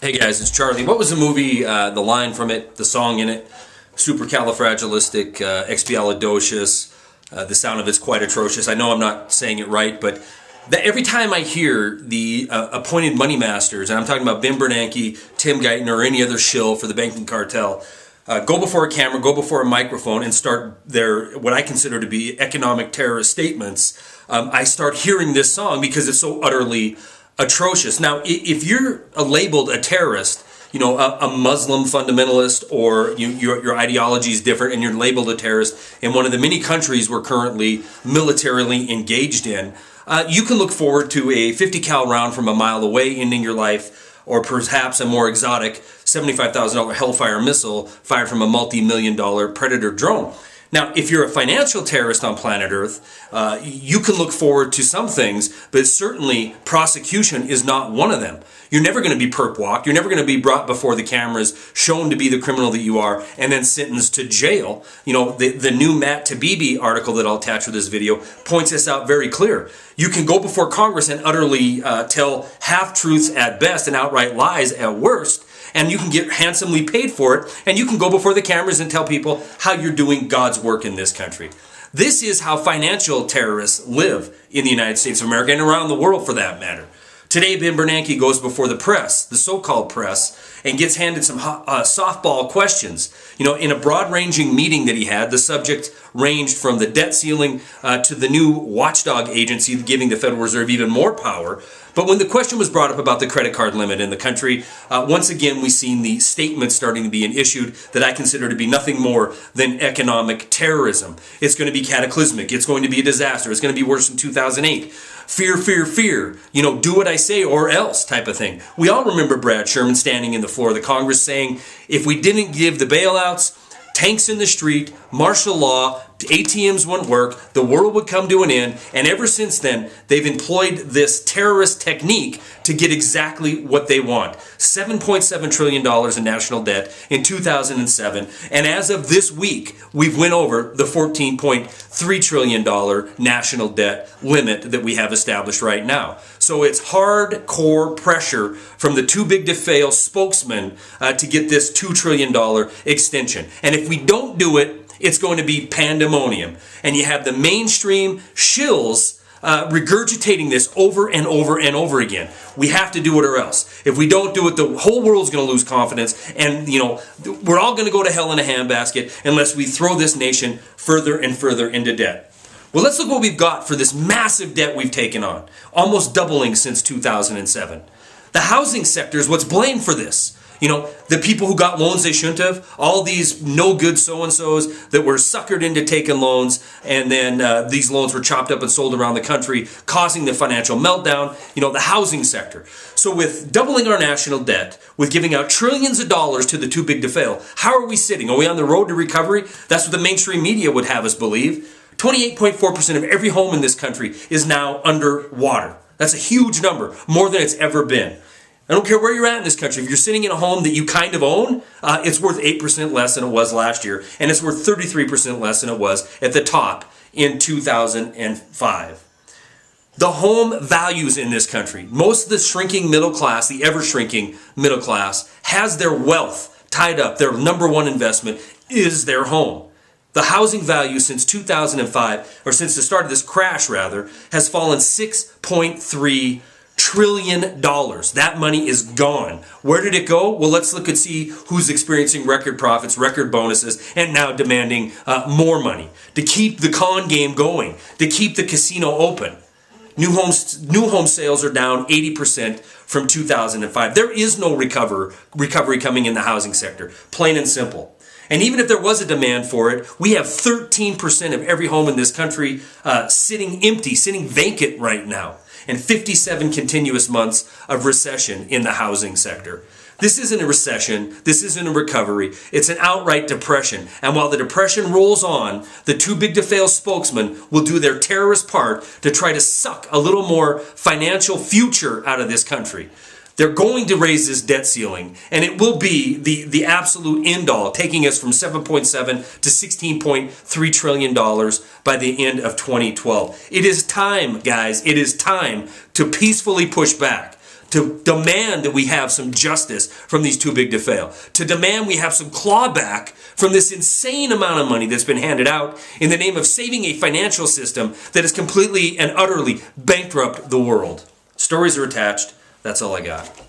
Hey guys, it's Charlie. What was the movie, the line from it, the song in it? Supercalifragilistic, the sound of it's quite atrocious. I know I'm not saying it right, but every time I hear the appointed money masters, and I'm talking about Bin Bernanke, Tim Geithner, or any other shill for the banking cartel, go before a camera, go before a microphone, and start their, what I consider to be economic terrorist statements, I start hearing this song because it's so utterly atrocious. Now, if you're labeled a terrorist, a Muslim fundamentalist, or your ideology is different and you're labeled a terrorist in one of the many countries we're currently militarily engaged in, you can look forward to a 50 cal round from a mile away ending your life, or perhaps a more exotic $75,000 Hellfire missile fired from a multi-million-dollar Predator drone. Now, if you're a financial terrorist on planet Earth, you can look forward to some things, but certainly prosecution is not one of them. You're never going to be perp walked. You're never going to be brought before the cameras, shown to be the criminal that you are, and then sentenced to jail. The new Matt Taibbi article that I'll attach with this video points this out very clear. You can go before Congress and utterly tell half-truths at best and outright lies at worst, and you can get handsomely paid for it, and you can go before the cameras and tell people how you're doing God's work in this country. This is how financial terrorists live in the United States of America and around the world for that matter. Today, Bin Bernanke goes before the press, the so-called press, and gets handed some softball questions. In a broad-ranging meeting that he had, the subject ranged from the debt ceiling to the new watchdog agency giving the Federal Reserve even more power. But when the question was brought up about the credit card limit in the country, once again we've seen the statement starting to be issued that I consider to be nothing more than economic terrorism. It's going to be cataclysmic. It's going to be a disaster. It's going to be worse than 2008. Fear, fear, fear. Do what I say or else type of thing. We all remember Brad Sherman standing in the floor of the Congress saying, if we didn't give the bailouts, tanks in the street, martial law, ATMs wouldn't work, the world would come to an end, and ever since then, they've employed this terrorist technique to get exactly what they want. $7.7 trillion in national debt in 2007, and as of this week, we've went over the $14.3 trillion national debt limit that we have established right now. So it's hardcore pressure from the too big to fail spokesman to get this $2 trillion extension. And if we don't do it, it's going to be pandemonium. And you have the mainstream shills regurgitating this over and over and over again. We have to do it or else. If we don't do it, the whole world's going to lose confidence. And, we're all going to go to hell in a handbasket unless we throw this nation further and further into debt. Well, let's look what we've got for this massive debt we've taken on, almost doubling since 2007. The housing sector is what's blamed for this. The people who got loans they shouldn't have, all these no-good so-and-sos that were suckered into taking loans, and then these loans were chopped up and sold around the country, causing the financial meltdown, the housing sector. So with doubling our national debt, with giving out trillions of dollars to the too big to fail, how are we sitting? Are we on the road to recovery? That's what the mainstream media would have us believe. 28.4% of every home in this country is now underwater. That's a huge number, more than it's ever been. I don't care where you're at in this country. If you're sitting in a home that you kind of own, it's worth 8% less than it was last year, and it's worth 33% less than it was at the top in 2005. The home values in this country, most of the shrinking middle class, the ever-shrinking middle class, has their wealth tied up. Their number one investment is their home. The housing value since 2005, or since the start of this crash rather, has fallen $6.3 trillion. That money is gone. Where did it go? Well, let's look and see who's experiencing record profits, record bonuses, and now demanding more money to keep the con game going, to keep the casino open. New home sales are down 80% from 2005. There is no recovery coming in the housing sector, plain and simple. And even if there was a demand for it, we have 13% of every home in this country sitting empty, sitting vacant right now, and 57 continuous months of recession in the housing sector. This isn't a recession. This isn't a recovery. It's an outright depression. And while the depression rolls on, the too big to fail spokesman will do their terrorist part to try to suck a little more financial future out of this country. They're going to raise this debt ceiling, and it will be the absolute end-all, taking us from $7.7 to $16.3 trillion by the end of 2012. It is time, guys, it is time to peacefully push back, to demand that we have some justice from these too big to fail, to demand we have some clawback from this insane amount of money that's been handed out in the name of saving a financial system that has completely and utterly bankrupted the world. Stories are attached. That's all I got.